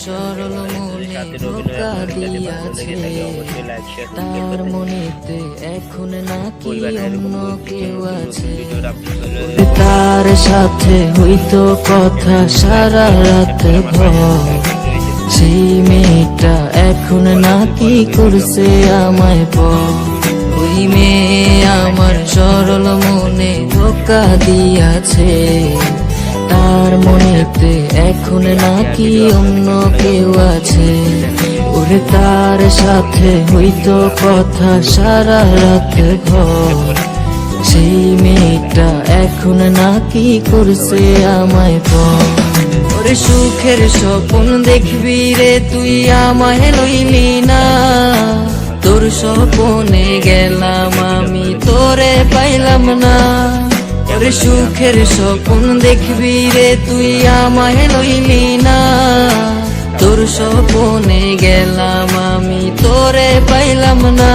সরল মনে ধোকা দিয়াছে, তার মনেতে এখন নাকি অন্য কেউ আছে। তার সাথে হইতো কথা সারা রাত ভর, সেই মেয়েটা এখন নাকি করছে আমায় পর। ওই মেয়ে আমার সরল মনে ধোকা দিয়াছে, তার মনেতে এখন নাকি অন্য কেউ আছে। ওরে তার সাথে হইতো কথা সারা রাত ভর, সেই মেয়েটা এখন নাকি করছে আমায় পর। ওরে সুখের স্বপ্ন দেখবি রে তুই আমায় লইলি না, তোর স্বপ্নে গেলাম আমি তোরে পাইলাম না। ওরে সুখের স্বপ্ন দেখবি রে তুই আমায় লইলি না, তোর স্বপ্নে গেলাম আমি তোরে পাইলাম না।